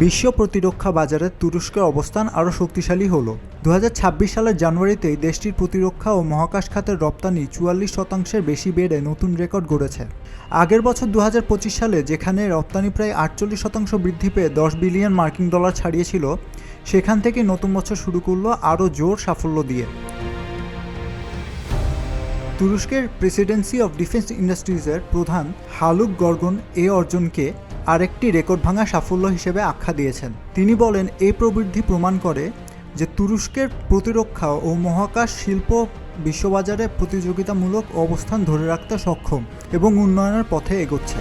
বিশ্ব প্রতিরক্ষা বাজারে তুরস্কের অবস্থান আরও শক্তিশালী হলো। 2026 সালের জানুয়ারিতেই দেশটির প্রতিরক্ষা ও মহাকাশ খাতের রপ্তানি 44% বেশি বেড়ে নতুন রেকর্ড গড়েছে। আগের বছর 2025 সালে যেখানে রপ্তানি প্রায় 48% বৃদ্ধি পেয়ে $10 বিলিয়ন ছাড়িয়েছিল, সেখান থেকে নতুন বছর শুরু করলো আরও জোর সাফল্য দিয়ে। তুরস্কের প্রেসিডেন্সি অফ ডিফেন্স ইন্ডাস্ট্রিজের প্রধান হালুক গর্গন এই অর্জনকে আরেকটি রেকর্ড ভাঙা সাফল্য হিসেবে আখ্যা দিয়েছেন। তিনি বলেন, এই প্রবৃদ্ধি প্রমাণ করে যে তুরস্কের প্রতিরক্ষা ও মহাকাশ শিল্প বিশ্ববাজারে প্রতিযোগিতামূলক অবস্থান ধরে রাখতে সক্ষম এবং উন্নয়নের পথে এগোচ্ছে।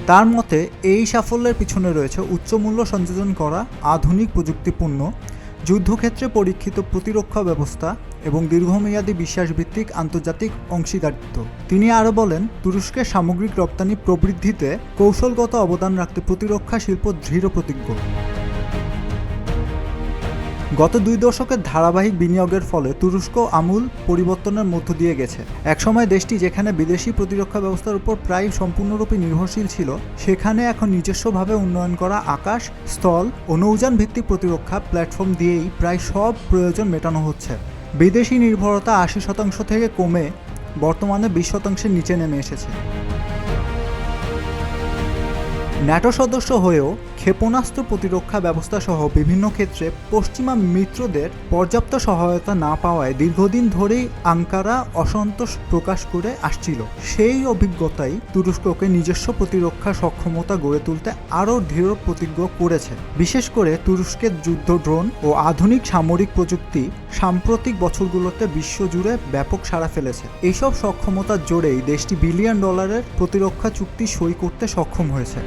তার মতে এই সাফল্যের পিছনে রয়েছে উচ্চমূল্য সংযোজন করা আধুনিক প্রযুক্তিপূর্ণ, যুদ্ধক্ষেত্রে পরীক্ষিত প্রতিরক্ষা ব্যবস্থা এবং দীর্ঘমেয়াদী বিশ্বাসভিত্তিক আন্তর্জাতিক অংশীদারিত্ব। তিনি আরও বলেন, তুরস্কের সামগ্রিক রপ্তানি প্রবৃদ্ধিতে কৌশলগত অবদান রাখতে প্রতিরক্ষা শিল্প দৃঢ় প্রতিজ্ঞ। গত 2 দশকের ধারাবাহিক বিনিয়োগের ফলে তুরস্ক আমূল পরিবর্তনের মধ্য দিয়ে গেছে। একসময় দেশটি যেখানে বিদেশি প্রতিরক্ষা ব্যবস্থার উপর প্রায় সম্পূর্ণরূপে নির্ভরশীল ছিল, সেখানে এখন নিজস্বভাবে উন্নয়ন করা আকাশ, স্থল ও নৌযান ভিত্তিক প্রতিরক্ষা প্ল্যাটফর্ম দিয়েই প্রায় সব প্রয়োজন মেটানো হচ্ছে। বিদেশি নির্ভরতা 80% থেকে কমে বর্তমানে 20%-এর নিচে নেমে এসেছে। ন্যাটো সদস্য হয়েও ক্ষেপণাস্ত্র প্রতিরক্ষা ব্যবস্থা সহ বিভিন্ন ক্ষেত্রে পশ্চিমা মিত্রদের পর্যাপ্ত সহায়তা না পাওয়ায় দীর্ঘদিন ধরেই আঙ্কারা অসন্তোষ প্রকাশ করে আসছিল। সেই অভিজ্ঞতাই তুরস্ককে নিজস্ব প্রতিরক্ষা সক্ষমতা গড়ে তুলতে আরও দৃঢ় প্রতিজ্ঞ করেছে। বিশেষ করে তুরস্কের যুদ্ধ ড্রোন ও আধুনিক সামরিক প্রযুক্তি সাম্প্রতিক বছরগুলোতে বিশ্বজুড়ে ব্যাপক সাড়া ফেলেছে। এইসব সক্ষমতার জোরেই দেশটি $1 বিলিয়ন প্রতিরক্ষা চুক্তি সই করতে সক্ষম হয়েছে।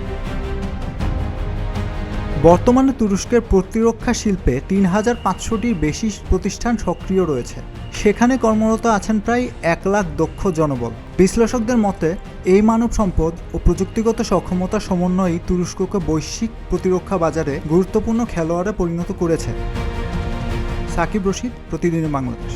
বর্তমানে তুরস্কের প্রতিরক্ষা শিল্পে 3500টির বেশি প্রতিষ্ঠান সক্রিয় রয়েছে। সেখানে কর্মরত আছেন প্রায় 1 লাখ দক্ষ জনবল। বিশ্লেষকদের মতে এই মানব সম্পদ ও প্রযুক্তিগত সক্ষমতার সমন্বয়ই তুরস্ককে বৈশ্বিক প্রতিরক্ষা বাজারে গুরুত্বপূর্ণ খেলোয়াড়ে পরিণত করেছে। সাকিব রশিদ, প্রতিদিনের বাংলাদেশ।